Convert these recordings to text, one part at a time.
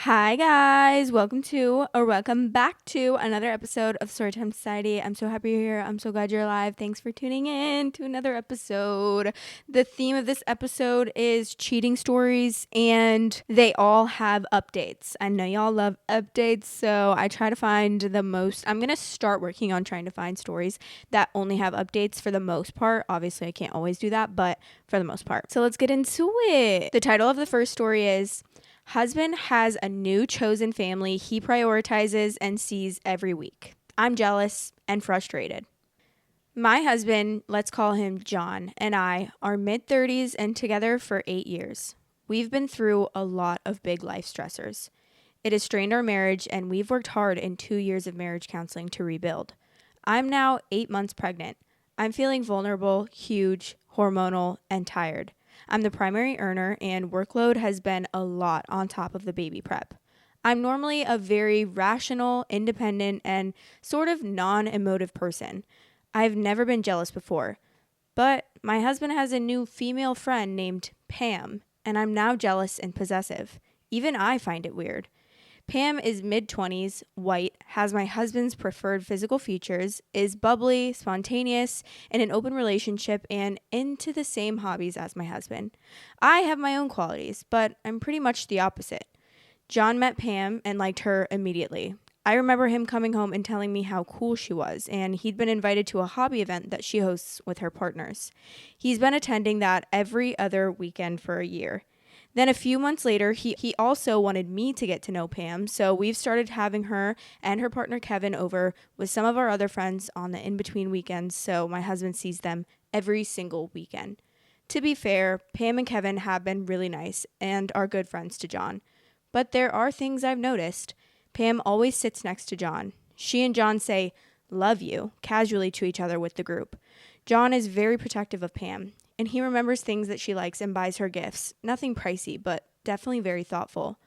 Hi guys, welcome back to another episode of Storytime Society. I'm so happy you're here. I'm so glad you're alive. Thanks for tuning in to another episode. The theme of this episode is cheating stories, and they all have updates. I know y'all love updates, so I try to find I'm going to start working on trying to find stories that only have updates for the most part. Obviously, I can't always do that, but for the most part. So let's get into it. The title of the first story is Husband has a new chosen family he prioritizes and sees every week. I'm jealous and frustrated. My husband, let's call him John, and I are mid-30s and together for 8 years. We've been through a lot of big life stressors. It has strained our marriage, and we've worked hard in 2 years of marriage counseling to rebuild. I'm now 8 months pregnant. I'm feeling vulnerable, huge, hormonal, and tired. I'm the primary earner, and workload has been a lot on top of the baby prep. I'm normally a very rational, independent, and sort of non-emotive person. I've never been jealous before, but my husband has a new female friend named Pam, and I'm now jealous and possessive. Even I find it weird. Pam is mid-20s, white, has my husband's preferred physical features, is bubbly, spontaneous, in an open relationship, and into the same hobbies as my husband. I have my own qualities, but I'm pretty much the opposite. John met Pam and liked her immediately. I remember him coming home and telling me how cool she was, and he'd been invited to a hobby event that she hosts with her partners. He's been attending that every other weekend for a year. Then a few months later, he also wanted me to get to know Pam, so we've started having her and her partner Kevin over with some of our other friends on the in-between weekends, so my husband sees them every single weekend. To be fair, Pam and Kevin have been really nice and are good friends to John. But there are things I've noticed. Pam always sits next to John. She and John say, "love you," casually to each other with the group. John is very protective of Pam, and he remembers things that she likes and buys her gifts. Nothing pricey, but definitely very thoughtful.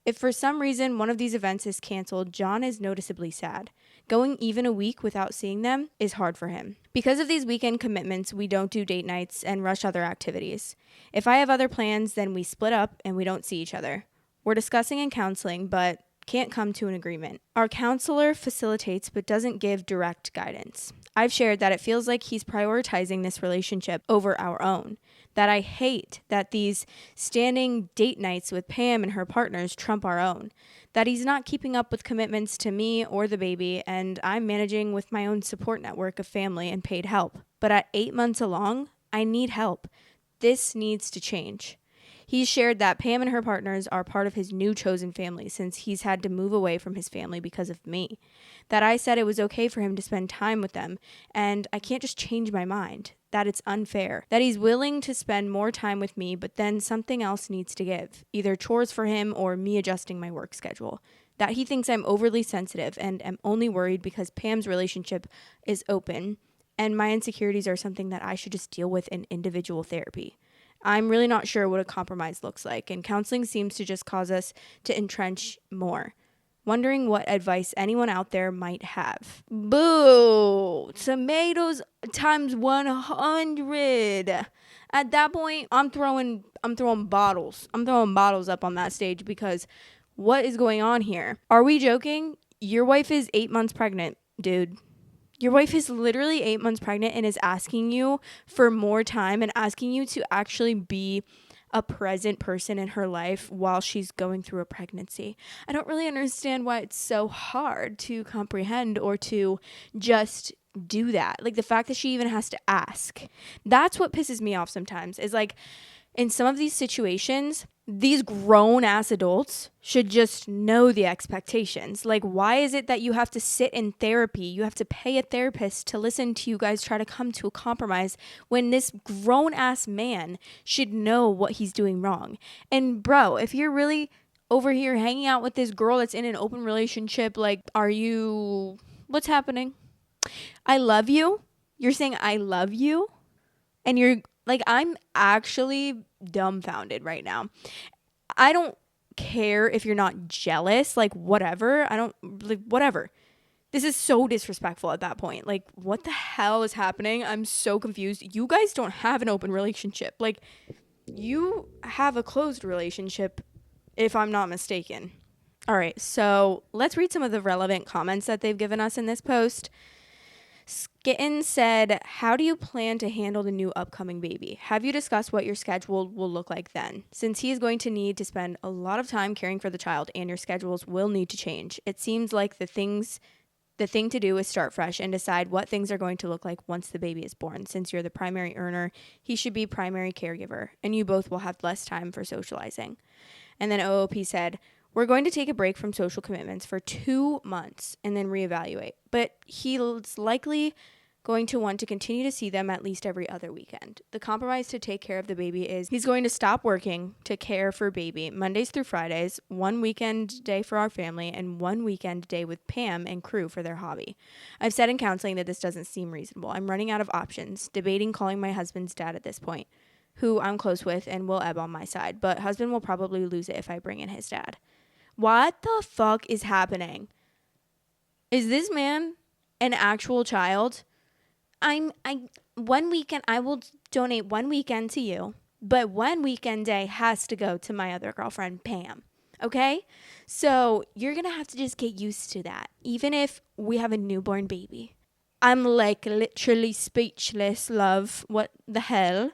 If for some reason one of these events is canceled, John is noticeably sad. Going even a week without seeing them is hard for him. Because of these weekend commitments, we don't do date nights and rush other activities. If I have other plans, then we split up and we don't see each other. We're discussing in counseling, but can't come to an agreement. Our counselor facilitates but doesn't give direct guidance. I've shared that it feels like he's prioritizing this relationship over our own, that I hate that these standing date nights with Pam and her partners trump our own, that he's not keeping up with commitments to me or the baby, and I'm managing with my own support network of family and paid help. But at 8 months along, I need help. This needs to change. He's shared that Pam and her partners are part of his new chosen family since he's had to move away from his family because of me. That I said it was okay for him to spend time with them, and I can't just change my mind. That it's unfair. That he's willing to spend more time with me, but then something else needs to give, either chores for him or me adjusting my work schedule. That he thinks I'm overly sensitive and am only worried because Pam's relationship is open, and my insecurities are something that I should just deal with in individual therapy. I'm really not sure what a compromise looks like, and counseling seems to just cause us to entrench more. Wondering what advice anyone out there might have. Boo! Tomatoes times 100. At that point, I'm throwing bottles. I'm throwing bottles up on that stage because what is going on here? Are we joking? Your wife is 8 months pregnant, dude. Your wife is literally 8 months pregnant and is asking you for more time and asking you to actually be a present person in her life while she's going through a pregnancy. I don't really understand why it's so hard to comprehend or to just do that. Like the fact that she even has to ask. That's what pisses me off sometimes is like in some of these situations, these grown-ass adults should just know the expectations. Like, why is it that you have to sit in therapy? You have to pay a therapist to listen to you guys try to come to a compromise when this grown-ass man should know what he's doing wrong. And, bro, if you're really over here hanging out with this girl that's in an open relationship, like, what's happening? I love you. You're saying I love you? And you're like, I'm actually dumbfounded right now. I don't care if you're not jealous, like whatever. Whatever. This is so disrespectful at that point. Like, what the hell is happening? I'm so confused. You guys don't have an open relationship. Like, you have a closed relationship, if I'm not mistaken. All right, so let's read some of the relevant comments that they've given us in this post. Skitten said, how do you plan to handle the new upcoming baby? Have you discussed what your schedule will look like then? Since he is going to need to spend a lot of time caring for the child and your schedules will need to change, it seems like the thing to do is start fresh and decide what things are going to look like once the baby is born. Since you're the primary earner, he should be primary caregiver, and you both will have less time for socializing. And then OOP said, we're going to take a break from social commitments for 2 months and then reevaluate. But he's likely going to want to continue to see them at least every other weekend. The compromise to take care of the baby is he's going to stop working to care for baby Mondays through Fridays, 1 weekend day for our family, and 1 weekend day with Pam and crew for their hobby. I've said in counseling that this doesn't seem reasonable. I'm running out of options, debating calling my husband's dad at this point, who I'm close with and will ebb on my side, but husband will probably lose it if I bring in his dad. What the fuck is happening? Is this man an actual child? I 1 weekend, I will donate 1 weekend to you, but 1 weekend day has to go to my other girlfriend, Pam. Okay? So you're going to have to just get used to that, even if we have a newborn baby. I'm like literally speechless, love. What the hell?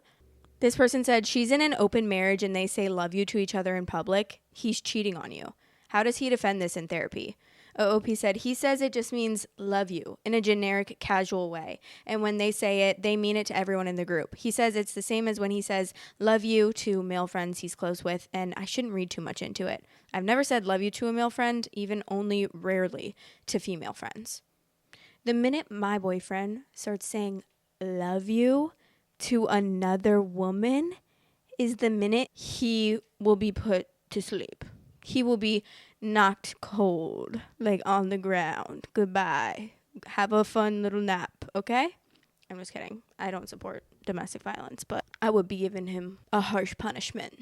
This person said she's in an open marriage and they say love you to each other in public. He's cheating on you. How does he defend this in therapy? OOP said he says it just means love you in a generic, casual way. And when they say it, they mean it to everyone in the group. He says it's the same as when he says love you to male friends he's close with, and I shouldn't read too much into it. I've never said love you to a male friend, even only rarely to female friends. The minute my boyfriend starts saying love you to another woman is the minute he will be put to sleep. He will be knocked cold, like on the ground. Goodbye. Have a fun little nap, okay? I'm just kidding. I don't support domestic violence, but I would be giving him a harsh punishment.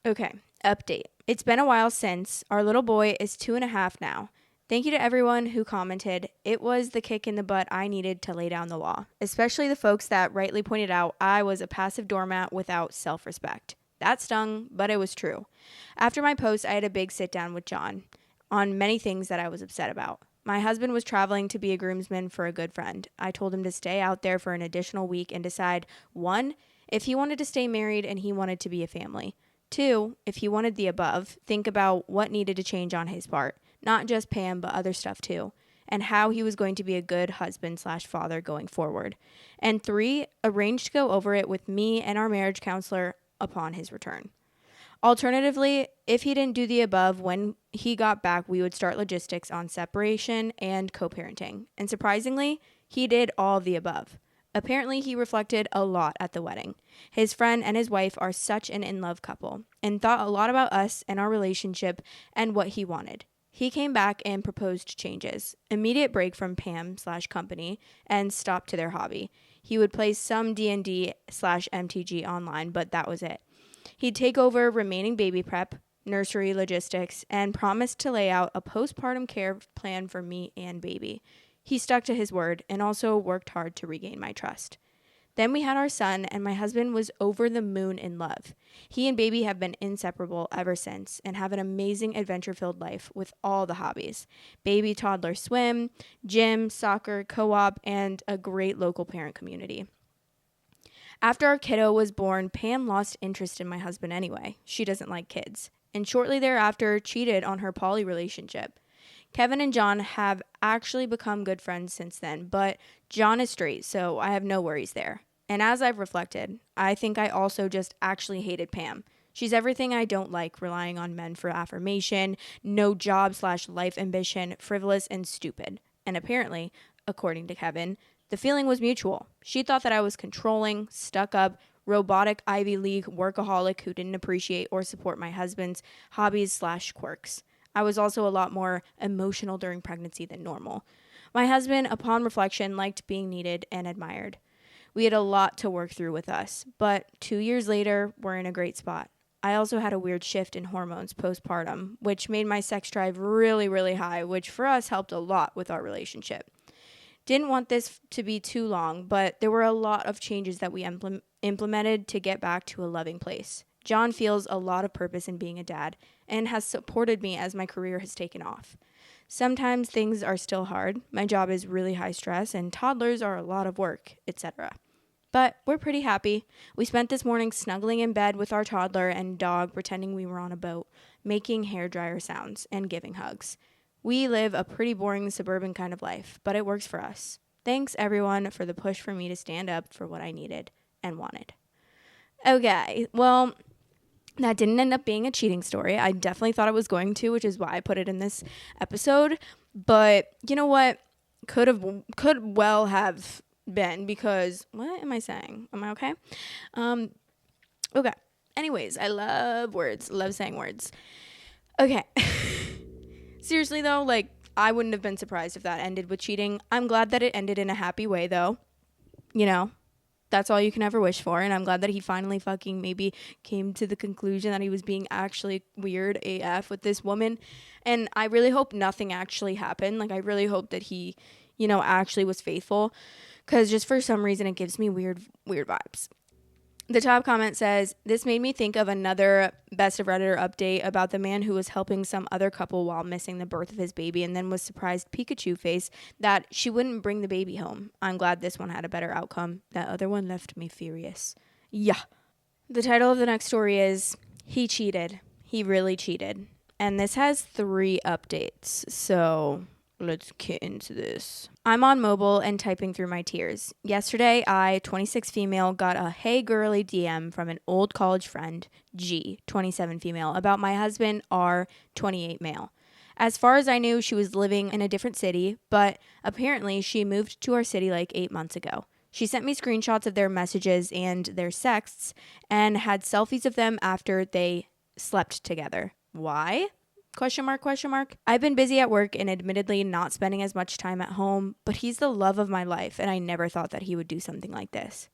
Okay, update. It's been a while since. Our little boy is 2.5 now. Thank you to everyone who commented. It was the kick in the butt I needed to lay down the law, especially the folks that rightly pointed out I was a passive doormat without self-respect. That stung, but it was true. After my post, I had a big sit down with John on many things that I was upset about. My husband was traveling to be a groomsman for a good friend. I told him to stay out there for an additional week and decide, 1, if he wanted to stay married and he wanted to be a family. 2, if he wanted the above, think about what needed to change on his part. Not just Pam, but other stuff too. And how he was going to be a good husband/father going forward. And 3, arrange to go over it with me and our marriage counselor upon his return. Alternatively, if he didn't do the above, when he got back, we would start logistics on separation and co-parenting. And surprisingly, he did all of the above. Apparently, he reflected a lot at the wedding. His friend and his wife are such an in-love couple and thought a lot about us and our relationship and what he wanted. He came back and proposed changes. Immediate break from Pam/company and stop to their hobby. He would play some D&D/MTG online, but that was it. He'd take over remaining baby prep, nursery logistics, and promised to lay out a postpartum care plan for me and baby. He stuck to his word and also worked hard to regain my trust. Then we had our son, and my husband was over the moon in love. He and baby have been inseparable ever since and have an amazing adventure-filled life with all the hobbies. Baby toddler swim, gym, soccer, co-op, and a great local parent community. After our kiddo was born, Pam lost interest in my husband anyway. She doesn't like kids. And shortly thereafter, cheated on her poly relationship. Kevin and John have actually become good friends since then, but John is straight, so I have no worries there. And as I've reflected, I think I also just actually hated Pam. She's everything I don't like, relying on men for affirmation, no job/life ambition, frivolous and stupid. And apparently, according to Kevin, the feeling was mutual. She thought that I was controlling, stuck up, robotic Ivy League workaholic who didn't appreciate or support my husband's hobbies/quirks. I was also a lot more emotional during pregnancy than normal. My husband, upon reflection, liked being needed and admired. We had a lot to work through with us, but 2 years later, we're in a great spot. I also had a weird shift in hormones postpartum, which made my sex drive really, really high, which for us helped a lot with our relationship. Didn't want this to be too long, but there were a lot of changes that we implemented to get back to a loving place. John feels a lot of purpose in being a dad and has supported me as my career has taken off. Sometimes things are still hard. My job is really high stress and toddlers are a lot of work, etc. But we're pretty happy. We spent this morning snuggling in bed with our toddler and dog, pretending we were on a boat, making hairdryer sounds and giving hugs. We live a pretty boring suburban kind of life, but it works for us. Thanks everyone for the push for me to stand up for what I needed and wanted. Okay, well, that didn't end up being a cheating story. I definitely thought it was going to, which is why I put it in this episode. But you know what? Could well have been, because what am I saying? Am I okay? Okay. Anyways, I love words. Love saying words. Okay. Seriously though, like, I wouldn't have been surprised if that ended with cheating. I'm glad that it ended in a happy way though. You know, that's all you can ever wish for. And I'm glad that he finally fucking maybe came to the conclusion that he was being actually weird AF with this woman. And I really hope nothing actually happened. Like, I really hope that he, actually was faithful. Because just for some reason, it gives me weird vibes. The top comment says, this made me think of another Best of Redditor update about the man who was helping some other couple while missing the birth of his baby and then was surprised Pikachu face that she wouldn't bring the baby home. I'm glad this one had a better outcome. That other one left me furious. Yeah. The title of the next story is, He Cheated. He Really Cheated. And this has 3 updates. So let's get into this. I'm on mobile and typing through my tears. Yesterday, I, 26 female, got a hey girly DM from an old college friend, G, 27 female, about my husband, R, 28 male. As far as I knew, she was living in a different city, but apparently she moved to our city like 8 months ago. She sent me screenshots of their messages and their sexts and had selfies of them after they slept together. Why? Question mark, question mark. I've been busy at work and admittedly not spending as much time at home, but he's the love of my life and I never thought that he would do something like this.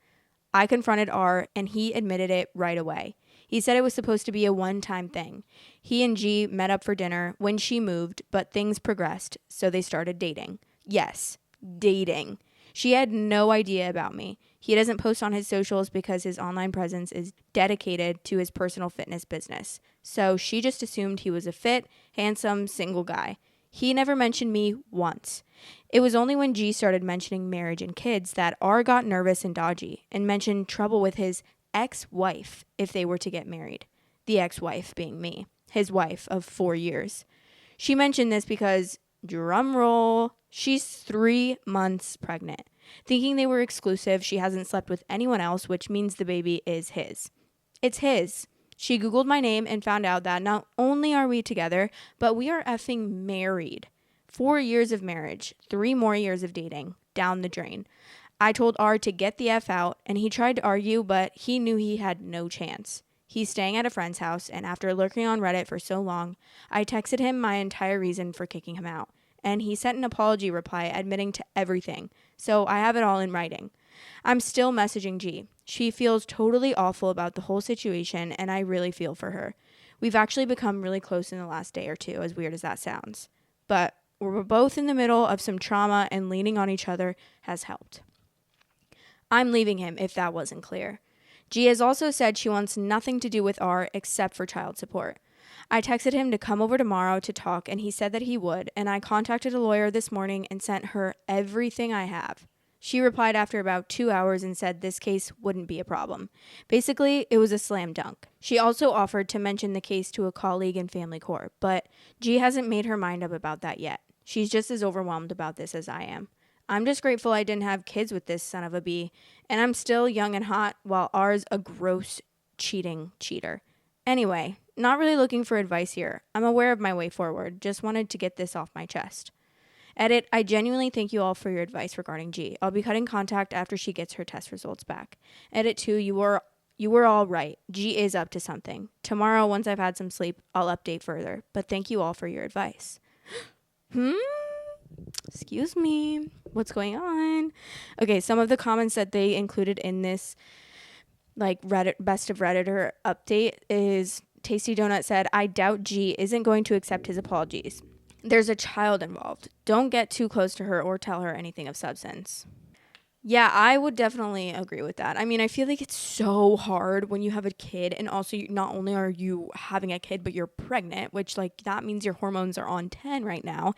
I confronted R and he admitted it right away. He said it was supposed to be a one-time thing. He and G met up for dinner when she moved, but things progressed, so they started dating. Yes, dating. She had no idea about me. He doesn't post on his socials because his online presence is dedicated to his personal fitness business. So she just assumed he was a fit, handsome, single guy. He never mentioned me once. It was only when G started mentioning marriage and kids that R got nervous and dodgy and mentioned trouble with his ex-wife if they were to get married. The ex-wife being me, his wife of 4 years. She mentioned this because, drum roll, she's 3 months pregnant. Thinking they were exclusive, she hasn't slept with anyone else, which means the baby is his. It's his. She Googled my name and found out that not only are we together, but we are effing married. 4 years of marriage, 3 more years of dating, down the drain. I told R to get the F out, and he tried to argue, but he knew he had no chance. He's staying at a friend's house, and after lurking on Reddit for so long, I texted him my entire reason for kicking him out. And he sent an apology reply admitting to everything, so I have it all in writing. I'm still messaging G. She feels totally awful about the whole situation, and I really feel for her. We've actually become really close in the last day or two, as weird as that sounds. But we're both in the middle of some trauma, and leaning on each other has helped. I'm leaving him, if that wasn't clear. G has also said she wants nothing to do with R except for child support. I texted him to come over tomorrow to talk, and he said that he would, and I contacted a lawyer this morning and sent her everything I have. She replied after about 2 hours and said this case wouldn't be a problem. Basically, it was a slam dunk. She also offered to mention the case to a colleague in family court, but G hasn't made her mind up about that yet. She's just as overwhelmed about this as I am. I'm just grateful I didn't have kids with this son of a bee, and I'm still young and hot while R's a gross cheater. Anyway, not really looking for advice here. I'm aware of my way forward. Just wanted to get this off my chest. Edit, I genuinely thank you all for your advice regarding G. I'll be cutting contact after she gets her test results back. Edit 2, you were all right. G is up to something. Tomorrow, once I've had some sleep, I'll update further. But thank you all for your advice. Excuse me. What's going on? Okay, some of the comments that they included in this Reddit Best of Redditor update is Tasty Donut said, I doubt G isn't going to accept his apologies. There's a child involved. Don't get too close to her or tell her anything of substance. Yeah, I would definitely agree with that. I mean, I feel like it's so hard when you have a kid, and also not only are you having a kid, but you're pregnant, which like that means your hormones are on 10 right now.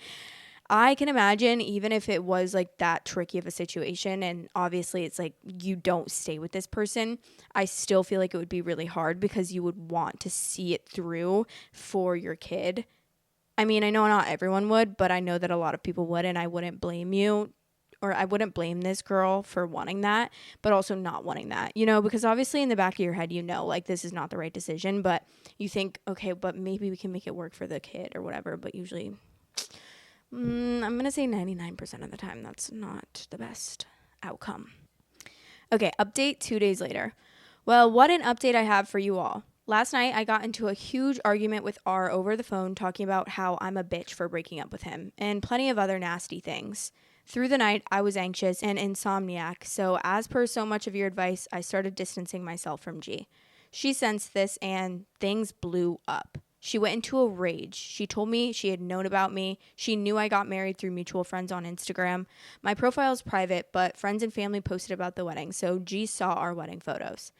I can imagine even if it was like that tricky of a situation, and obviously it's like you don't stay with this person, I still feel like it would be really hard because you would want to see it through for your kid. I mean, I know not everyone would, but I know that a lot of people would, and I wouldn't blame you, or I wouldn't blame this girl for wanting that, but also not wanting that, because obviously in the back of your head, like this is not the right decision, but you think, okay, but maybe we can make it work for the kid or whatever. But usually, I'm going to say 99% of the time, that's not the best outcome. Okay, update 2 days later. Well, what an update I have for you all. Last night, I got into a huge argument with R over the phone, talking about how I'm a bitch for breaking up with him, and plenty of other nasty things. Through the night, I was anxious and insomniac, so as per so much of your advice, I started distancing myself from G. She sensed this, and things blew up. She went into a rage. She told me she had known about me. She knew I got married through mutual friends on Instagram. My profile is private, but friends and family posted about the wedding, so G saw our wedding photos.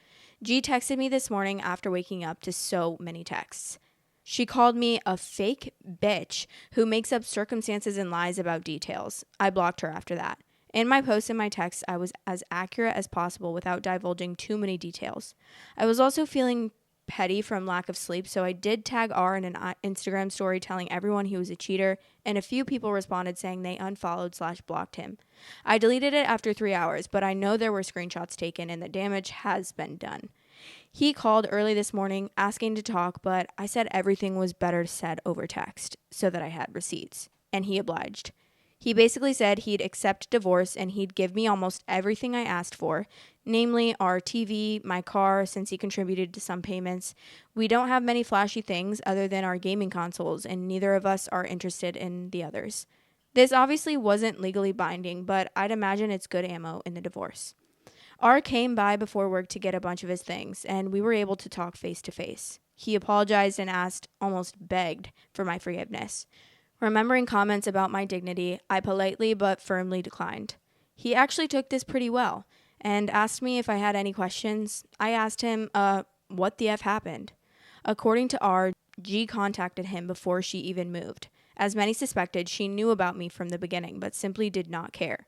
G texted me this morning after waking up to so many texts. She called me a fake bitch who makes up circumstances and lies about details. I blocked her after that. In my posts and my texts, I was as accurate as possible without divulging too many details. I was also feeling petty from lack of sleep, so I did tag R in an Instagram story telling everyone he was a cheater, and a few people responded saying they unfollowed/blocked him. I deleted it after 3 hours, but I know there were screenshots taken and the damage has been done. He called early this morning asking to talk, but I said everything was better said over text so that I had receipts, and he obliged. He basically said he'd accept divorce and he'd give me almost everything I asked for, namely our TV, my car, since he contributed to some payments. We don't have many flashy things other than our gaming consoles, and neither of us are interested in the others. This obviously wasn't legally binding, but I'd imagine it's good ammo in the divorce. R came by before work to get a bunch of his things, and we were able to talk face to face. He apologized and asked, almost begged, for my forgiveness. Remembering comments about my dignity, I politely but firmly declined. He actually took this pretty well and asked me if I had any questions. I asked him, what the F happened? According to R, G contacted him before she even moved. As many suspected, she knew about me from the beginning, but simply did not care.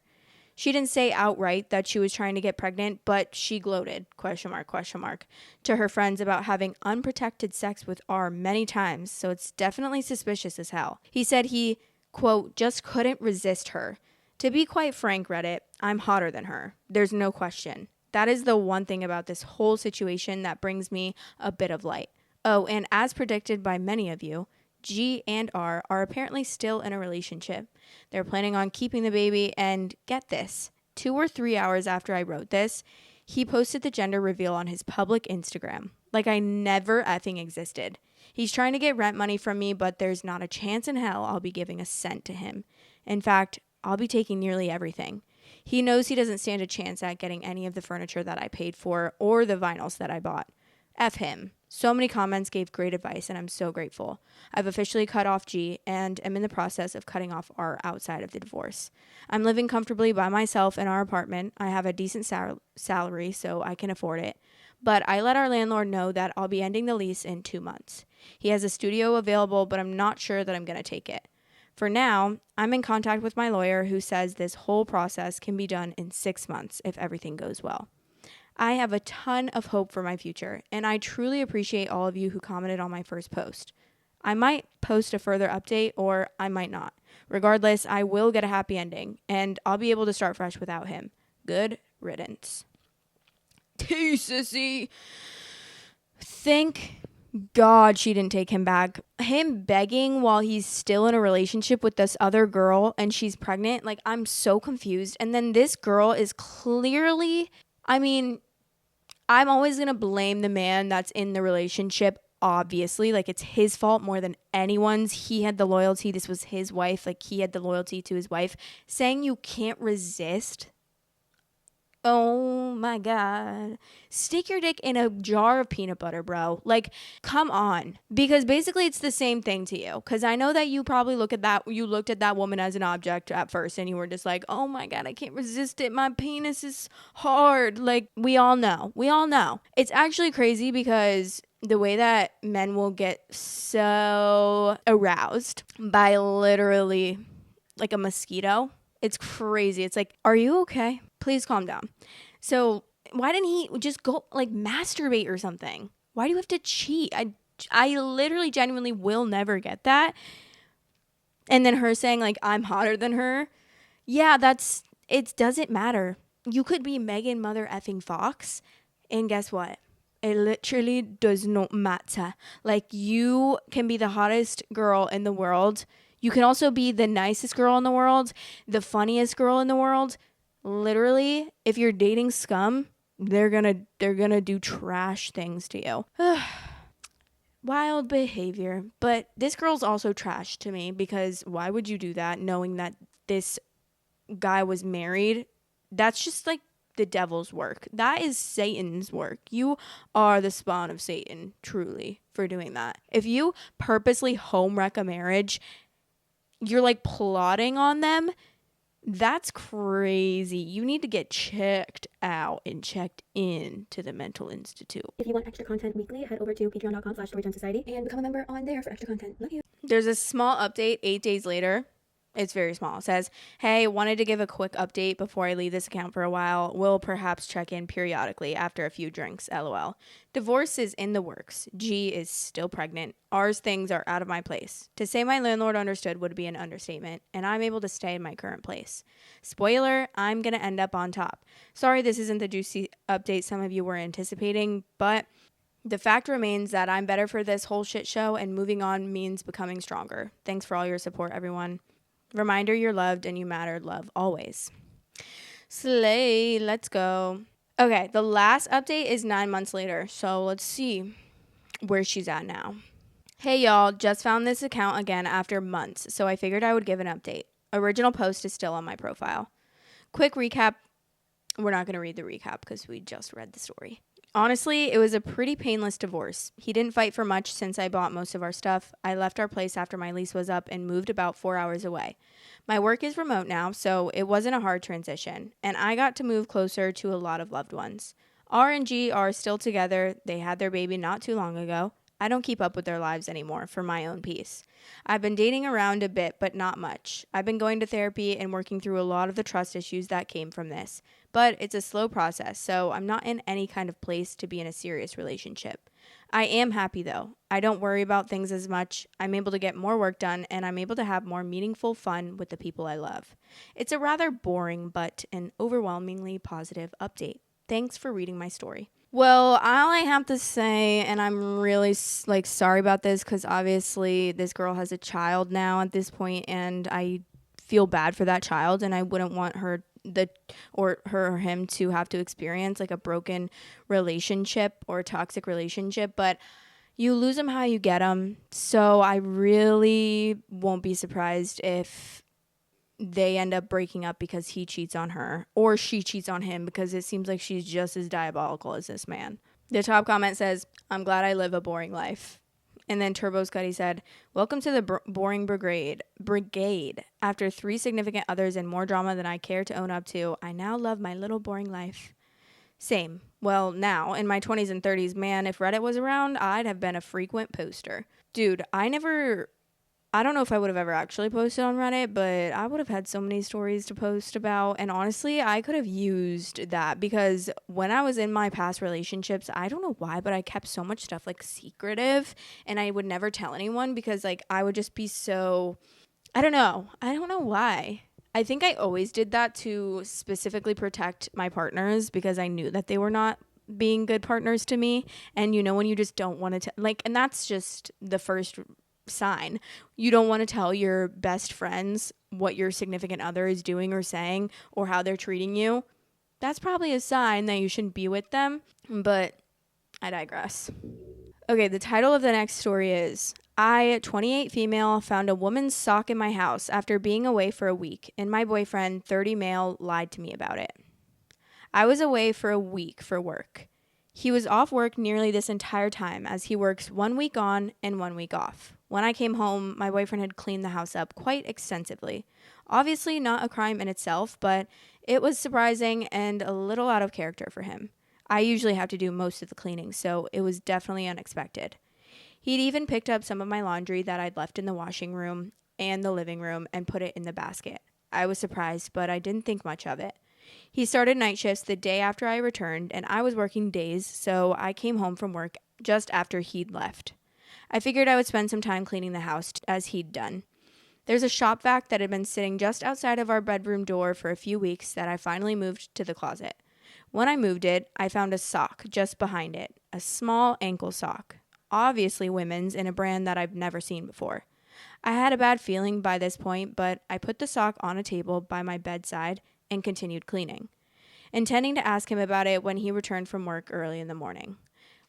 She didn't say outright that she was trying to get pregnant, but she gloated, to her friends about having unprotected sex with R many times, so it's definitely suspicious as hell. He said he, quote, just couldn't resist her. To be quite frank, Reddit, I'm hotter than her. There's no question. That is the one thing about this whole situation that brings me a bit of light. Oh, and as predicted by many of you, G and R are apparently still in a relationship. They're planning on keeping the baby, and get this, 2 or 3 hours after I wrote this, he posted the gender reveal on his public Instagram, like I never effing existed. He's trying to get rent money from me, but there's not a chance in hell I'll be giving a cent to him. In fact, I'll be taking nearly everything. He knows he doesn't stand a chance at getting any of the furniture that I paid for or the vinyls that I bought. F him. So many comments gave great advice, and I'm so grateful. I've officially cut off G and am in the process of cutting off R outside of the divorce. I'm living comfortably by myself in our apartment. I have a decent salary, so I can afford it. But I let our landlord know that I'll be ending the lease in 2 months. He has a studio available, but I'm not sure that I'm going to take it. For now, I'm in contact with my lawyer, who says this whole process can be done in 6 months if everything goes well. I have a ton of hope for my future, and I truly appreciate all of you who commented on my first post. I might post a further update, or I might not. Regardless, I will get a happy ending, and I'll be able to start fresh without him. Good riddance. T sissy. Thank God she didn't take him back. Him begging while he's still in a relationship with this other girl and she's pregnant, like, I'm so confused. And then this girl is clearly, I'm always going to blame the man that's in the relationship, obviously. Like, it's his fault more than anyone's. He had the loyalty. This was his wife. Like, he had the loyalty to his wife. Saying you can't resist. Oh my God. Stick your dick in a jar of peanut butter, bro. Like, come on. Because basically it's the same thing to you. Because I know that you probably looked at that woman as an object at first and you were just like, oh my God, I can't resist it. My penis is hard. Like, we all know. We all know. It's actually crazy because the way that men will get so aroused by literally like a mosquito. It's crazy. It's like, are you okay? Please calm down. So why didn't he just go like masturbate or something? Why do you have to cheat? I literally genuinely will never get that. And then her saying like, I'm hotter than her. Yeah, it doesn't matter. You could be Megan Mother effing Fox. And guess what? It literally does not matter. Like, you can be the hottest girl in the world. You can also be the nicest girl in the world, the funniest girl in the world. Literally, if you're dating scum, they're gonna do trash things to you. Wild behavior. But this girl's also trash to me because why would you do that knowing that this guy was married? That's just like the devil's work. That is Satan's work. You are the spawn of Satan, truly, for doing that. If you purposely home wreck a marriage, you're like plotting on them. That's crazy. You need to get checked out and checked in to the mental institute. If you want extra content weekly, head over to patreon.com/storytimesociety and become a member on there for extra content. Love you. There's a small update 8 days later. It's very small. It says, hey, wanted to give a quick update before I leave this account for a while. Will perhaps check in periodically after a few drinks, lol. Divorce is in the works. G is still pregnant. R's things are out of my place. To say my landlord understood would be an understatement, and I'm able to stay in my current place. Spoiler, I'm going to end up on top. Sorry this isn't the juicy update some of you were anticipating, but the fact remains that I'm better for this whole shit show, and moving on means becoming stronger. Thanks for all your support, everyone. Reminder, you're loved and you matter. Love always. Slay. Let's go. Okay, the last update is 9 months later. So let's see where she's at now. Hey y'all, just found this account again after months, so I figured I would give an update. Original post is still on my profile. Quick recap. We're not going to read the recap because we just read the story. Honestly, it was a pretty painless divorce. He didn't fight for much since I bought most of our stuff. I left our place after my lease was up and moved about 4 hours away. My work is remote now, so it wasn't a hard transition, and I got to move closer to a lot of loved ones. R and G are still together. They had their baby not too long ago. I don't keep up with their lives anymore for my own peace. I've been dating around a bit, but not much. I've been going to therapy and working through a lot of the trust issues that came from this. But it's a slow process, so I'm not in any kind of place to be in a serious relationship. I am happy though. I don't worry about things as much. I'm able to get more work done, and I'm able to have more meaningful fun with the people I love. It's a rather boring but an overwhelmingly positive update. Thanks for reading my story. Well, all I have to say, and I'm really sorry about this because obviously this girl has a child now at this point, and I feel bad for that child, and I wouldn't want her or him to have to experience like a broken relationship or toxic relationship, but you lose them how you get them. So I really won't be surprised if they end up breaking up because he cheats on her or she cheats on him, because it seems like she's just as diabolical as this man. The top comment says, I'm glad I live a boring life. And then Turbo Scuddy said, welcome to the boring brigade. After 3 significant others and more drama than I care to own up to, I now love my little boring life. Same. Well, now, in my 20s and 30s, man, if Reddit was around, I'd have been a frequent poster. Dude, I don't know if I would have ever actually posted on Reddit, but I would have had so many stories to post about. And honestly, I could have used that because when I was in my past relationships, I don't know why, but I kept so much stuff like secretive, and I would never tell anyone because like I would just be so, I don't know why. I think I always did that to specifically protect my partners because I knew that they were not being good partners to me. And you know, when you just don't want to and that's just the first sign. You don't want to tell your best friends what your significant other is doing or saying or how they're treating you. That's probably a sign that you shouldn't be with them, but I digress. Okay, the title of the next story is, I, 28 female, found a woman's sock in my house after being away for a week, and my boyfriend, 30 male, lied to me about it. I was away for a week for work. He was off work nearly this entire time as he works 1 week on and 1 week off. When I came home, my boyfriend had cleaned the house up quite extensively. Obviously not a crime in itself, but it was surprising and a little out of character for him. I usually have to do most of the cleaning, so it was definitely unexpected. He'd even picked up some of my laundry that I'd left in the washing room and the living room and put it in the basket. I was surprised, but I didn't think much of it. He started night shifts the day after I returned, and I was working days, so I came home from work just after he'd left. I figured I would spend some time cleaning the house as he'd done. There's a shop vac that had been sitting just outside of our bedroom door for a few weeks that I finally moved to the closet. When I moved it, I found a sock just behind it, a small ankle sock, obviously women's in a brand that I've never seen before. I had a bad feeling by this point, but I put the sock on a table by my bedside and continued cleaning, intending to ask him about it when he returned from work early in the morning.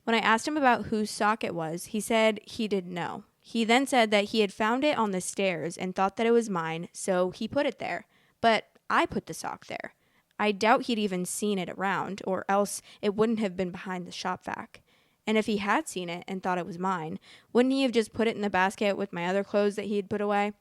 When I asked him about whose sock it was, he said he didn't know. He then said that he had found it on the stairs and thought that it was mine, so he put it there. But I put the sock there. I doubt he'd even seen it around, or else it wouldn't have been behind the shop vac. And if he had seen it and thought it was mine, wouldn't he have just put it in the basket with my other clothes that he had put away?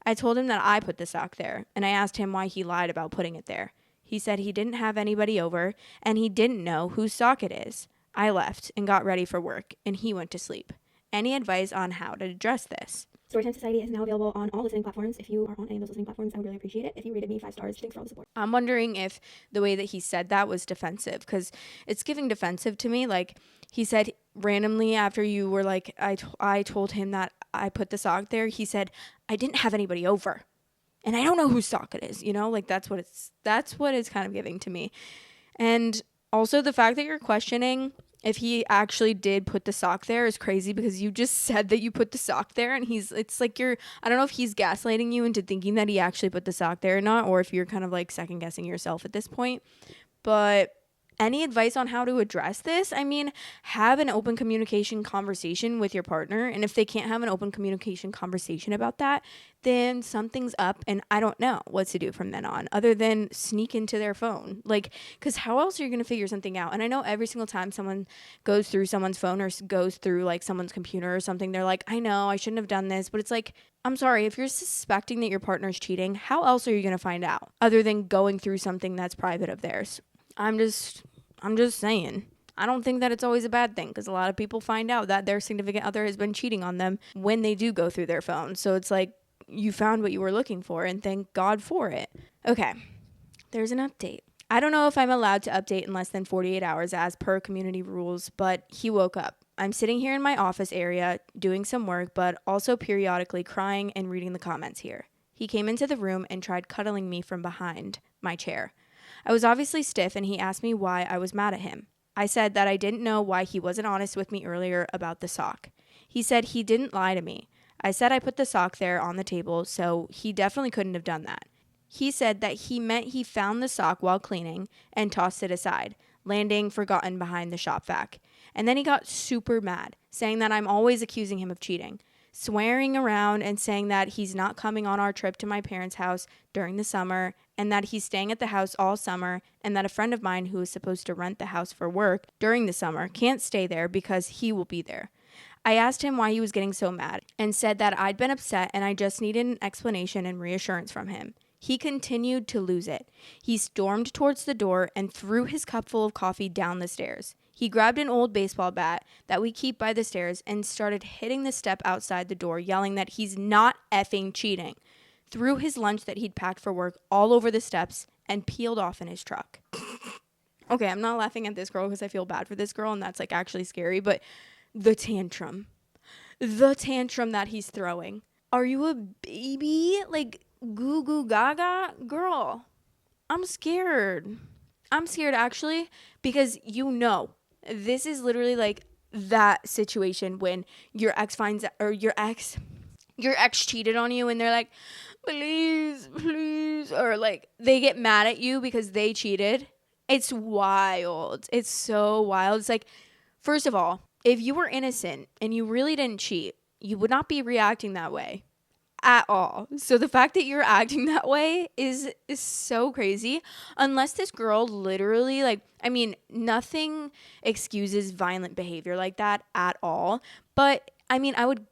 I told him that I put the sock there, and I asked him why he lied about putting it there. He said he didn't have anybody over, and he didn't know whose sock it is. I left and got ready for work, and he went to sleep. Any advice on how to address this? Storytime Society is now available on all listening platforms. If you are on any of those listening platforms, I would really appreciate it if you rated me 5 stars. Thanks for all the support. I'm wondering if the way that he said that was defensive, because it's giving defensive to me. Like, he said randomly after you were like, I told him that I put the sock there. He said, I didn't have anybody over, and I don't know whose sock it is. Like that's what it's kind of giving to me. And also the fact that you're questioning if he actually did put the sock there is crazy, because you just said that you put the sock there, and it's like I don't know if he's gaslighting you into thinking that he actually put the sock there or not, or if you're kind of like second guessing yourself at this point. But any advice on how to address this? I mean, have an open communication conversation with your partner. And if they can't have an open communication conversation about that, then something's up. And I don't know what to do from then on other than sneak into their phone. Like, because how else are you going to figure something out? And I know every single time someone goes through someone's phone or goes through like someone's computer or something, they're like, I know I shouldn't have done this. But it's like, I'm sorry, if you're suspecting that your partner's cheating, how else are you going to find out other than going through something that's private of theirs? I'm just saying. I don't think that it's always a bad thing, because a lot of people find out that their significant other has been cheating on them when they do go through their phone. So it's like you found what you were looking for, and thank God for it. Okay, there's an update. I don't know if I'm allowed to update in less than 48 hours as per community rules, but he woke up. I'm sitting here in my office area doing some work, but also periodically crying and reading the comments here. He came into the room and tried cuddling me from behind my chair. I was obviously stiff, and he asked me why I was mad at him. I said that I didn't know why he wasn't honest with me earlier about the sock. He said he didn't lie to me. I said I put the sock there on the table, so he definitely couldn't have done that. He said that he meant he found the sock while cleaning and tossed it aside, landing forgotten behind the shop vac. And then he got super mad, saying that I'm always accusing him of cheating, swearing around and saying that he's not coming on our trip to my parents' house during the summer, and that he's staying at the house all summer, and that a friend of mine who is supposed to rent the house for work during the summer can't stay there because he will be there. I asked him why he was getting so mad and said that I'd been upset and I just needed an explanation and reassurance from him. He continued to lose it. He stormed towards the door and threw his cup full of coffee down the stairs. He grabbed an old baseball bat that we keep by the stairs and started hitting the step outside the door, yelling that he's not effing cheating. Threw his lunch that he'd packed for work all over the steps and peeled off in his truck. Okay, I'm not laughing at this girl because I feel bad for this girl, and that's like actually scary, but the tantrum that he's throwing. Are you a baby? Like, goo goo gaga? Girl, I'm scared. I'm scared actually, because this is literally like that situation when your ex finds, or your ex cheated on you, and they're like, please, or like they get mad at you because they cheated. It's wild. It's so wild. It's like, first of all, if you were innocent and you really didn't cheat, you would not be reacting that way. at all. So the fact that you're acting that way is so crazy. Unless this girl literally, like, I mean, nothing excuses violent behavior like that at all. But I mean, I would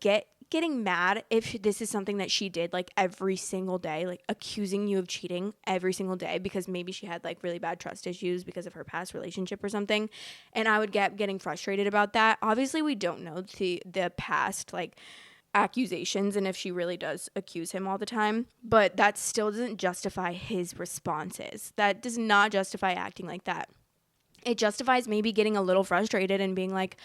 getting mad if this is something that she did like every single day, like accusing you of cheating every single day because maybe she had like really bad trust issues because of her past relationship or something. And I would getting frustrated about that. Obviously, we don't know the past like accusations and if she really does accuse him all the time, but that still doesn't justify his responses. That does not justify acting like that. It justifies maybe getting a little frustrated and being like,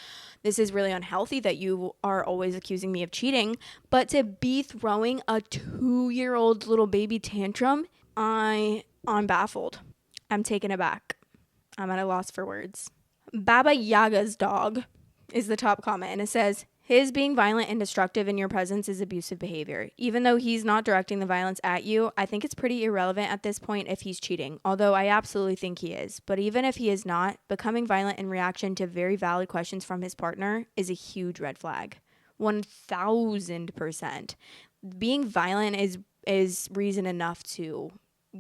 this is really unhealthy that you are always accusing me of cheating. But to be throwing a 2-year-old little baby tantrum, I'm baffled. I'm taken aback. I'm at a loss for words. Baba Yaga's dog is the top comment, and it says, his being violent and destructive in your presence is abusive behavior. Even though he's not directing the violence at you, I think it's pretty irrelevant at this point if he's cheating, although I absolutely think he is. But even if he is not, becoming violent in reaction to very valid questions from his partner is a huge red flag. 1000%. Being violent is reason enough to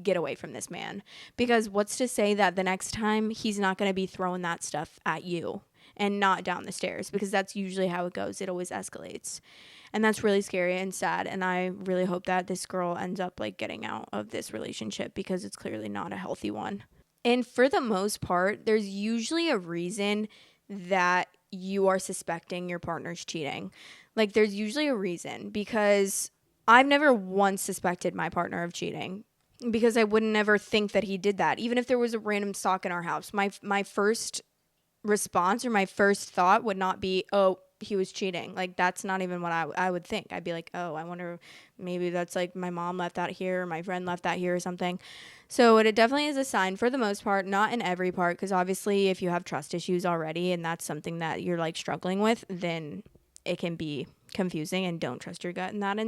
get away from this man, because what's to say that the next time he's not going to be throwing that stuff at you and not down the stairs, because that's usually how it goes. It always escalates. And that's really scary and sad. And I really hope that this girl ends up like getting out of this relationship, because it's clearly not a healthy one. And for the most part, there's usually a reason that you are suspecting your partner's cheating. Like there's usually a reason, because I've never once suspected my partner of cheating, because I wouldn't ever think that he did that. Even if there was a random sock in our house, my first response or my first thought would not be, oh, he was cheating. Like that's not even what I would think. I'd be like, oh, I wonder, maybe that's like my mom left that here, or my friend left that here or something. So it definitely is a sign for the most part, not in every part, because obviously if you have trust issues already and that's something that you're like struggling with, then it can be confusing, and don't trust your gut in that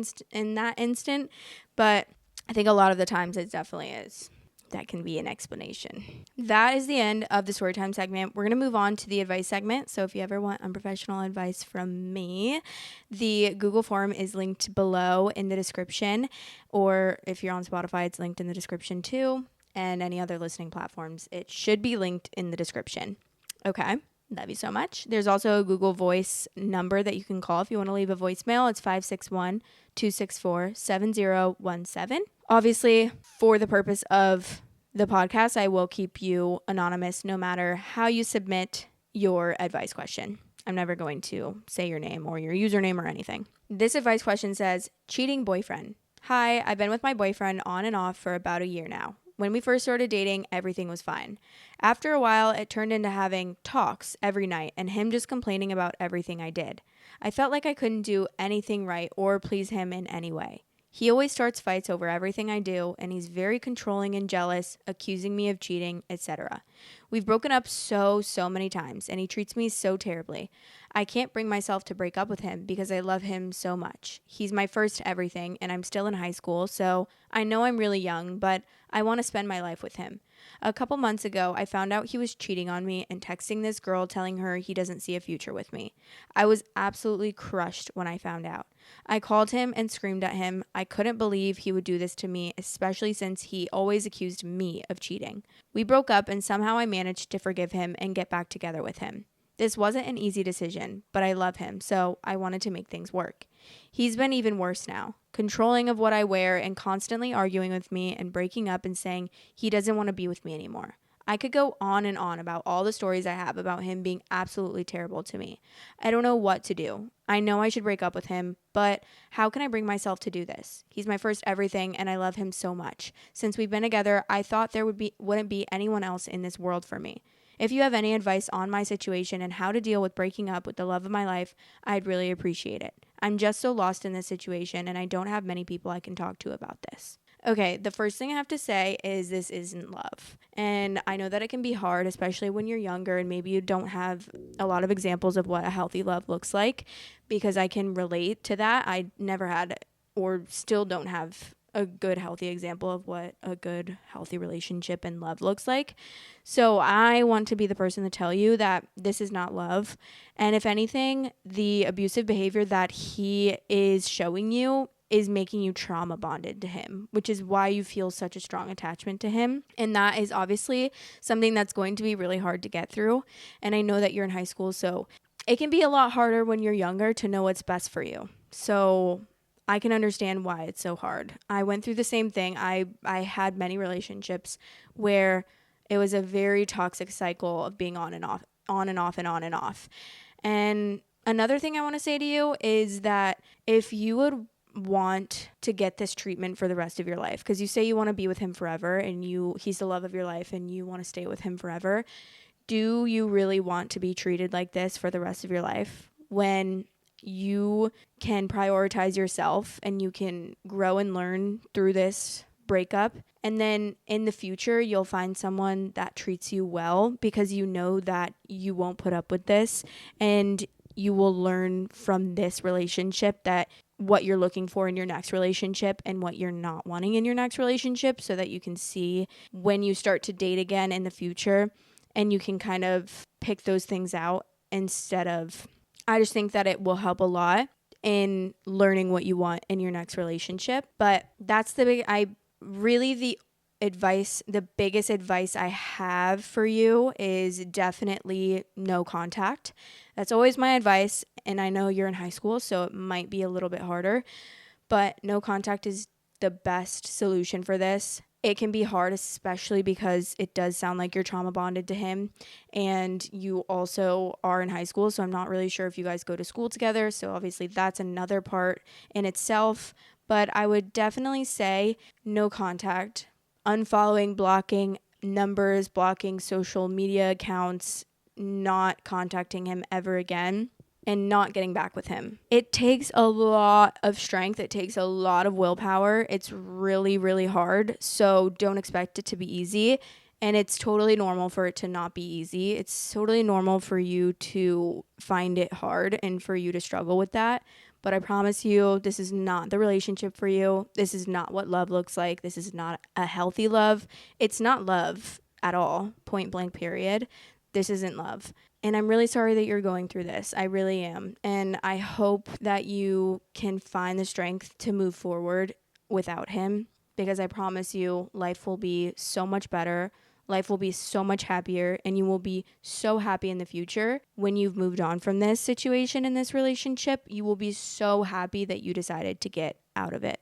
instant. But I think a lot of the times it definitely is. That can be an explanation. That is the end of the Storytime segment. We're going to move on to the advice segment. So if you ever want unprofessional advice from me, the Google form is linked below in the description. Or if you're on Spotify, it's linked in the description too. And any other listening platforms, it should be linked in the description. Okay. Love you so much. There's also a Google Voice number that you can call if you want to leave a voicemail. It's 561-264-7017. Obviously, for the purpose of the podcast, I will keep you anonymous no matter how you submit your advice question. I'm never going to say your name or your username or anything. This advice question says, cheating boyfriend. Hi, I've been with my boyfriend on and off for about a year now. When we first started dating, everything was fine. After a while, it turned into having talks every night and him just complaining about everything I did. I felt like I couldn't do anything right or please him in any way. He always starts fights over everything I do, and he's very controlling and jealous, accusing me of cheating, etc. We've broken up so many times, and he treats me so terribly. I can't bring myself to break up with him because I love him so much. He's my first everything, and I'm still in high school, so I know I'm really young, but I want to spend my life with him. A couple months ago, I found out he was cheating on me and texting this girl telling her he doesn't see a future with me. I was absolutely crushed when I found out. I called him and screamed at him. I couldn't believe he would do this to me, especially since he always accused me of cheating. We broke up, and somehow I managed to forgive him and get back together with him. This wasn't an easy decision, but I love him, so I wanted to make things work. He's been even worse now, controlling of what I wear and constantly arguing with me and breaking up and saying he doesn't want to be with me anymore. I could go on and on about all the stories I have about him being absolutely terrible to me. I don't know what to do. I know I should break up with him, but how can I bring myself to do this? He's my first everything, and I love him so much. Since we've been together, I thought there wouldn't be anyone else in this world for me. If you have any advice on my situation and how to deal with breaking up with the love of my life, I'd really appreciate it. I'm just so lost in this situation, and I don't have many people I can talk to about this. Okay, the first thing I have to say is this isn't love. And I know that it can be hard, especially when you're younger and maybe you don't have a lot of examples of what a healthy love looks like, because I can relate to that. I never had or still don't have a good, healthy example of what a good, healthy relationship and love looks like. So I want to be the person to tell you that this is not love. And if anything, the abusive behavior that he is showing you is making you trauma bonded to him, which is why you feel such a strong attachment to him. And that is obviously something that's going to be really hard to get through. And I know that you're in high school, so it can be a lot harder when you're younger to know what's best for you. So I can understand why it's so hard. I went through the same thing. I had many relationships where it was a very toxic cycle of being on and off, on and off, and on and off. And another thing I want to say to you is that if you would want to get this treatment for the rest of your life, because you say you want to be with him forever and he's the love of your life and you want to stay with him forever, do you really want to be treated like this for the rest of your life when you can prioritize yourself and you can grow and learn through this breakup? And then in the future, you'll find someone that treats you well because you know that you won't put up with this, and you will learn from this relationship that what you're looking for in your next relationship and what you're not wanting in your next relationship, so that you can see when you start to date again in the future and you can kind of pick those things out instead of, I just think that it will help a lot in learning what you want in your next relationship. But that's the biggest advice I have for you is definitely no contact. That's always my advice. And I know you're in high school, so it might be a little bit harder, but no contact is the best solution for this. It can be hard, especially because it does sound like you're trauma bonded to him and you also are in high school. So I'm not really sure if you guys go to school together. So obviously that's another part in itself. But I would definitely say no contact, unfollowing, blocking numbers, blocking social media accounts, not contacting him ever again, and not getting back with him. It takes a lot of strength. It takes a lot of willpower. It's really, really hard. So don't expect it to be easy. And it's totally normal for it to not be easy. It's totally normal for you to find it hard and for you to struggle with that. But I promise you, this is not the relationship for you. This is not what love looks like. This is not a healthy love. It's not love at all, point blank, period. This isn't love. And I'm really sorry that you're going through this. I really am. And I hope that you can find the strength to move forward without him, because I promise you, life will be so much better. Life will be so much happier, and you will be so happy in the future when you've moved on from this situation in this relationship. You will be so happy that you decided to get out of it.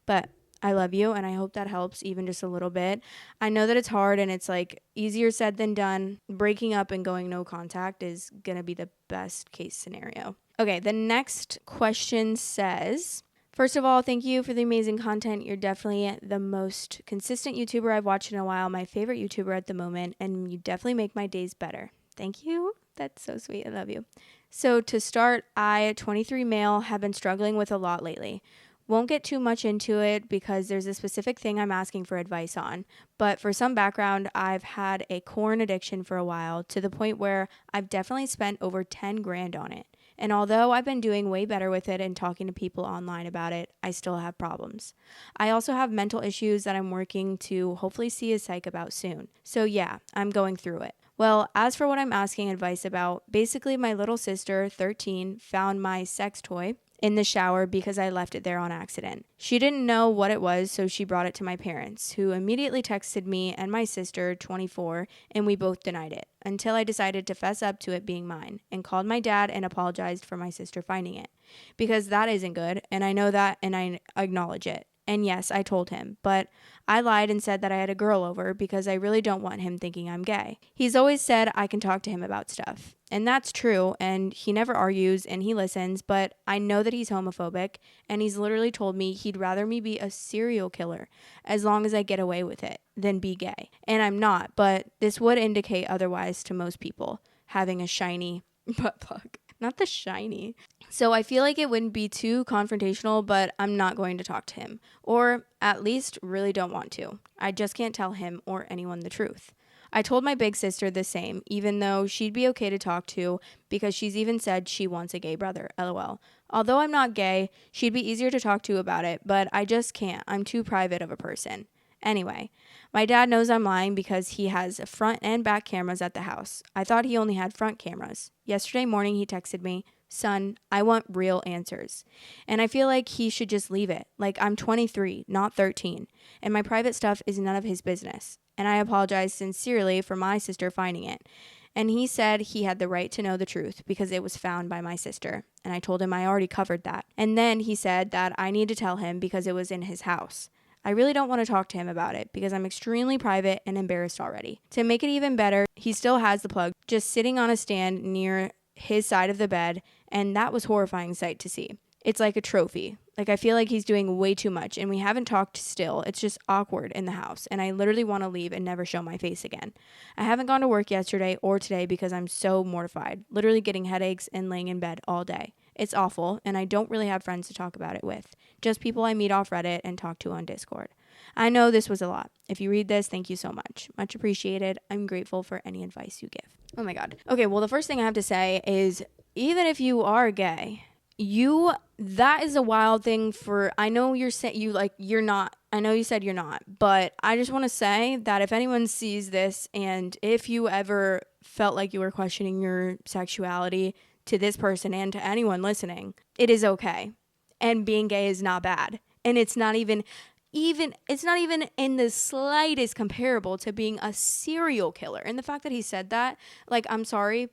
But I love you, and I hope that helps even just a little bit. I know that it's hard and it's like easier said than done. Breaking up and going no contact is going to be the best case scenario. Okay, the next question says, first of all, thank you for the amazing content. You're definitely the most consistent YouTuber I've watched in a while, my favorite YouTuber at the moment, and you definitely make my days better. Thank you. That's so sweet. I love you. So to start, I, 23 male, have been struggling with a lot lately. Won't get too much into it because there's a specific thing I'm asking for advice on. But for some background, I've had a corn addiction for a while, to the point where I've definitely spent over 10 grand on it. And although I've been doing way better with it and talking to people online about it, I still have problems. I also have mental issues that I'm working to hopefully see a psych about soon. So yeah, I'm going through it. Well, as for what I'm asking advice about, basically my little sister, 13, found my sex toy in the shower because I left it there on accident. She didn't know what it was, so she brought it to my parents, who immediately texted me and my sister, 24, and we both denied it, until I decided to fess up to it being mine and called my dad and apologized for my sister finding it. Because that isn't good, and I know that, and I acknowledge it. And yes, I told him, but I lied and said that I had a girl over because I really don't want him thinking I'm gay. He's always said I can talk to him about stuff. And that's true, and he never argues and he listens, but I know that he's homophobic, and he's literally told me he'd rather me be a serial killer as long as I get away with it than be gay. And I'm not, but this would indicate otherwise to most people, having a shiny butt plug. Not the shiny. So I feel like it wouldn't be too confrontational, but I'm not going to talk to him. Or at least really don't want to. I just can't tell him or anyone the truth. I told my big sister the same, even though she'd be okay to talk to because she's even said she wants a gay brother, lol. Although I'm not gay, she'd be easier to talk to about it, but I just can't. I'm too private of a person. Anyway, my dad knows I'm lying because he has front and back cameras at the house. I thought he only had front cameras. Yesterday morning he texted me, son, I want real answers. And I feel like he should just leave it. Like, I'm 23, not 13, and my private stuff is none of his business. And I apologize sincerely for my sister finding it. And he said he had the right to know the truth because it was found by my sister. And I told him I already covered that. And then he said that I need to tell him because it was in his house. I really don't want to talk to him about it because I'm extremely private and embarrassed already. To make it even better, he still has the plug just sitting on a stand near his side of the bed, and that was a horrifying sight to see. It's like a trophy. Like, I feel like he's doing way too much, and we haven't talked still. It's just awkward in the house, and I literally want to leave and never show my face again. I haven't gone to work yesterday or today because I'm so mortified, literally getting headaches and laying in bed all day. It's awful, and I don't really have friends to talk about it with, just people I meet off Reddit and talk to on Discord. I know this was a lot. If you read this, thank you so much. Much appreciated. I'm grateful for any advice you give. Oh my God. Okay, well, the first thing I have to say is, even if you are gay, that is a wild thing for, I know you're saying you're not, I know you said you're not, but I just want to say that if anyone sees this and if you ever felt like you were questioning your sexuality to this person and to anyone listening, it is okay. And being gay is not bad. And it's not even in the slightest comparable to being a serial killer. And the fact that he said that, like, I'm sorry,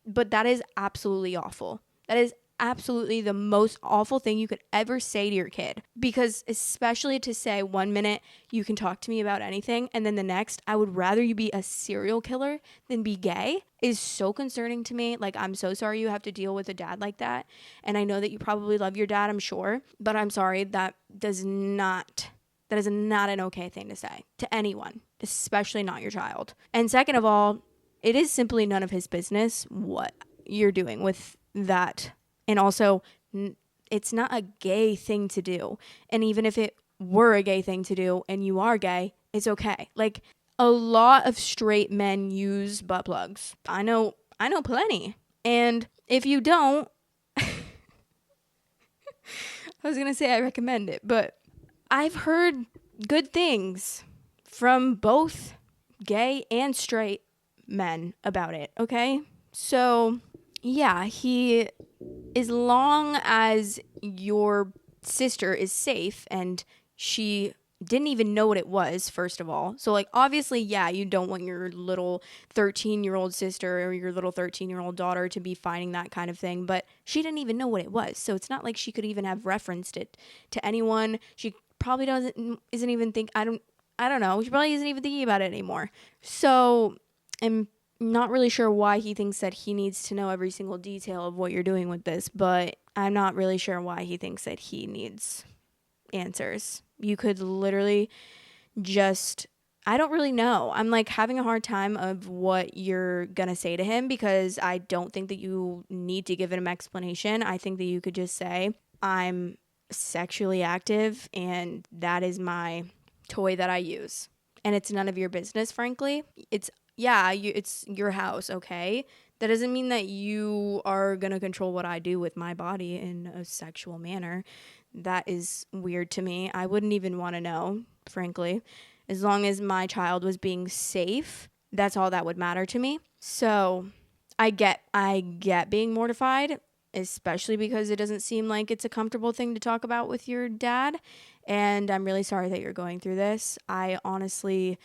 but that is absolutely awful. That is absolutely the most awful thing you could ever say to your kid. Because especially to say 1 minute you can talk to me about anything, and then the next I would rather you be a serial killer than be gay, is so concerning to me. Like, I'm so sorry you have to deal with a dad like that. And I know that you probably love your dad, I'm sure, but I'm sorry, that is not an okay thing to say to anyone, especially not your child. And second of all, it is simply none of his business what you're doing with that. And also, it's not a gay thing to do. And even if it were a gay thing to do and you are gay, it's okay. Like, a lot of straight men use butt plugs. I know plenty. And if you don't, I was going to say I recommend it, but I've heard good things from both gay and straight men about it, okay? So, yeah, as long as your sister is safe and she didn't even know what it was, first of all. So, like, obviously, yeah, you don't want your little 13-year-old sister or your little 13-year-old daughter to be finding that kind of thing, but she didn't even know what it was. So it's not like she could even have referenced it to anyone. She probably isn't even think, I don't know. She probably isn't even thinking about it anymore. So I'm not really sure why he thinks that he needs to know every single detail of what you're doing with this, but I'm not really sure why he thinks that he needs answers. You could literally just, I don't really know. I'm like having a hard time of what you're gonna say to him because I don't think that you need to give him an explanation. I think that you could just say, I'm sexually active and that is my toy that I use. And it's none of your business, frankly. It's your house, okay? That doesn't mean that you are gonna control what I do with my body in a sexual manner. That is weird to me. I wouldn't even want to know, frankly. As long as my child was being safe, that's all that would matter to me. So I get being mortified, especially because it doesn't seem like it's a comfortable thing to talk about with your dad. And I'm really sorry that you're going through this. I honestly,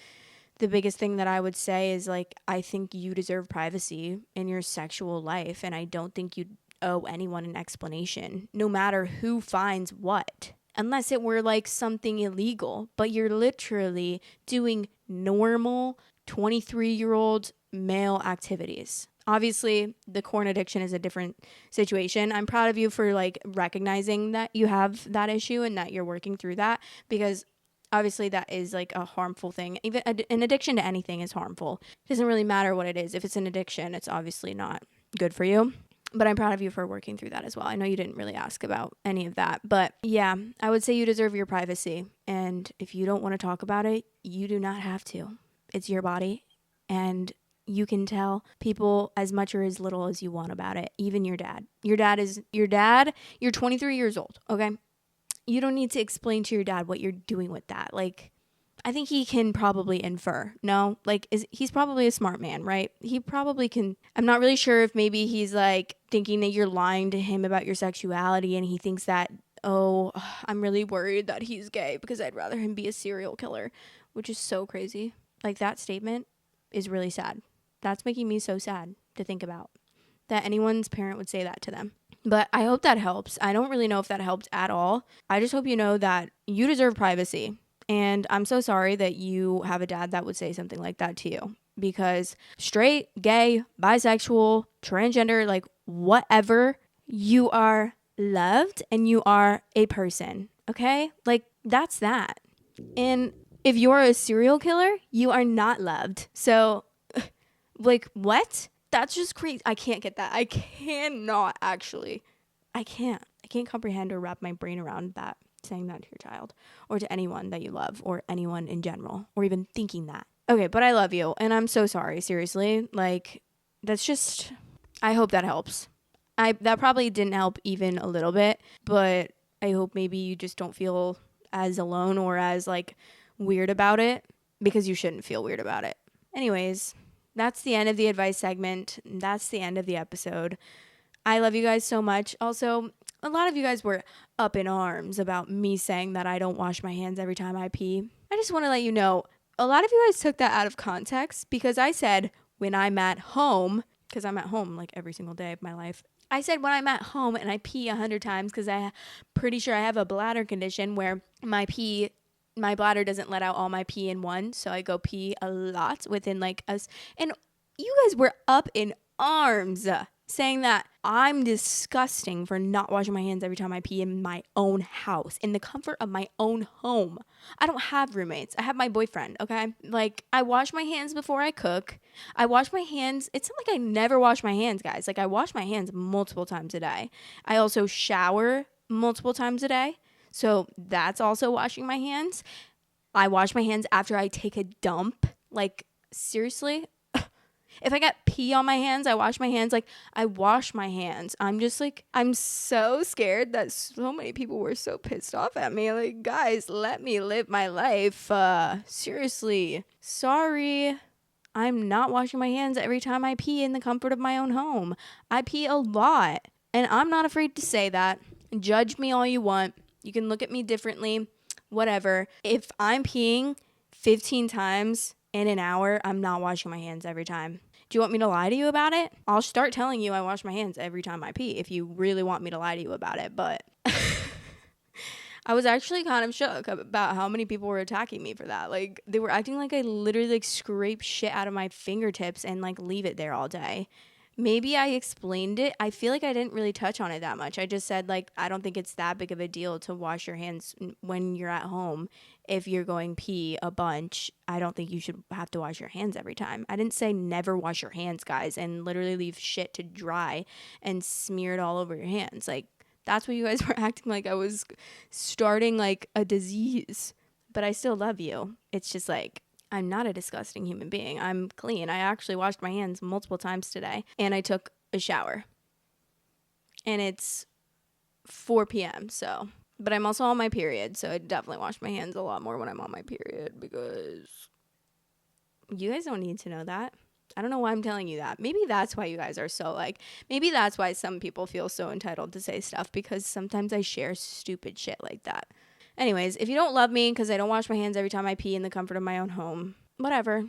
the biggest thing that I would say is, like, I think you deserve privacy in your sexual life. And I don't think you owe anyone an explanation, no matter who finds what. Unless it were like something illegal, but you're literally doing normal 23-year-old male activities. Obviously, the corn addiction is a different situation. I'm proud of you for like recognizing that you have that issue and that you're working through that, because obviously that is like a harmful thing. Even an addiction to anything is harmful. It doesn't really matter what it is. If it's an addiction, it's obviously not good for you. But I'm proud of you for working through that as well. I know you didn't really ask about any of that. But yeah, I would say you deserve your privacy. And if you don't want to talk about it, you do not have to. It's your body. And you can tell people as much or as little as you want about it. Even your dad. Your dad. You're 23 years old, okay? You don't need to explain to your dad what you're doing with that. Like, I think he can probably infer. No, like he's probably a smart man, right? He probably can. I'm not really sure if maybe he's like thinking that you're lying to him about your sexuality, and he thinks that, oh, I'm really worried that he's gay because I'd rather him be a serial killer, which is so crazy. Like that statement is really sad. That's making me so sad to think about that anyone's parent would say that to them. But I hope that helps. I don't really know if that helped at all. I just hope you know that you deserve privacy. And I'm so sorry that you have a dad that would say something like that to you. Because straight, gay, bisexual, transgender, like whatever, you are loved and you are a person. Okay? Like that's that. And if you're a serial killer, you are not loved. So, like, what? That's just crazy. I can't get that. I cannot actually. I can't. I can't comprehend or wrap my brain around that, saying that to your child or to anyone that you love or anyone in general or even thinking that. Okay, but I love you and I'm so sorry. Seriously. Like, that's just, I hope that helps. That probably didn't help even a little bit, but I hope maybe you just don't feel as alone or as like weird about it because you shouldn't feel weird about it. Anyways, that's the end of the advice segment. That's the end of the episode. I love you guys so much. Also, a lot of you guys were up in arms about me saying that I don't wash my hands every time I pee. I just want to let you know, a lot of you guys took that out of context because I said when I'm at home, because I'm at home like every single day of my life. I said when I'm at home and I pee 100 times because I'm pretty sure I have a bladder condition where my bladder doesn't let out all my pee in one, so I go pee a lot within like us. And you guys were up in arms saying that I'm disgusting for not washing my hands every time I pee in my own house, in the comfort of my own home. I don't have roommates. I have my boyfriend, okay? Like, I wash my hands before I cook. I wash my hands. It's not like I never wash my hands, guys. Like, I wash my hands multiple times a day. I also shower multiple times a day. So that's also washing my hands. I wash my hands after I take a dump. Like, seriously? If I got pee on my hands, I wash my hands. Like, I wash my hands. I'm just like, I'm so scared that so many people were so pissed off at me. Like, guys, let me live my life. Seriously. Sorry. I'm not washing my hands every time I pee in the comfort of my own home. I pee a lot. And I'm not afraid to say that. Judge me all you want. You can look at me differently. Whatever. If I'm peeing 15 times in an hour, I'm not washing my hands every time. Do you want me to lie to you about it? I'll start telling you I wash my hands every time I pee if you really want me to lie to you about it. But I was actually kind of shook about how many people were attacking me for that. Like, they were acting like I literally like scrape shit out of my fingertips and like leave it there all day. Maybe I explained it. I feel like I didn't really touch on it that much. I just said, like, I don't think it's that big of a deal to wash your hands when you're at home. If you're going pee a bunch, I don't think you should have to wash your hands every time. I didn't say never wash your hands, guys, and literally leave shit to dry and smear it all over your hands. Like, that's what you guys were acting like I was starting, like, a disease. But I still love you. It's just like, I'm not a disgusting human being. I'm clean. I actually washed my hands multiple times today and I took a shower. And it's 4 p.m. So, but I'm also on my period. So I definitely wash my hands a lot more when I'm on my period because you guys don't need to know that. I don't know why I'm telling you that. Maybe that's why you guys are so like, maybe that's why some people feel so entitled to say stuff because sometimes I share stupid shit like that. Anyways, if you don't love me because I don't wash my hands every time I pee in the comfort of my own home, whatever.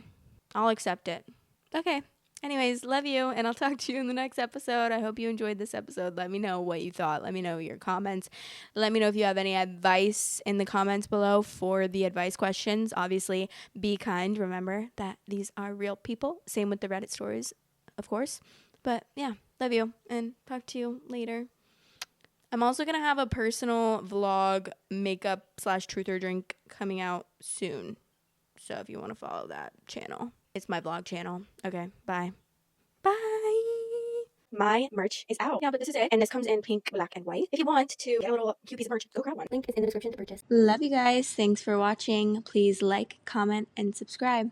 I'll accept it. Okay. Anyways, love you, and I'll talk to you in the next episode. I hope you enjoyed this episode. Let me know what you thought. Let me know your comments. Let me know if you have any advice in the comments below for the advice questions. Obviously, be kind. Remember that these are real people. Same with the Reddit stories, of course. But yeah, love you, and talk to you later. I'm also going to have a personal vlog makeup / truth or drink coming out soon. So if you want to follow that channel, it's my vlog channel. Okay, bye. Bye. My merch is out. Yeah, but this is it. And this comes in pink, black, and white. If you want to get a little cute piece of merch, go grab one. Link is in the description to purchase. Love you guys. Thanks for watching. Please like, comment, and subscribe.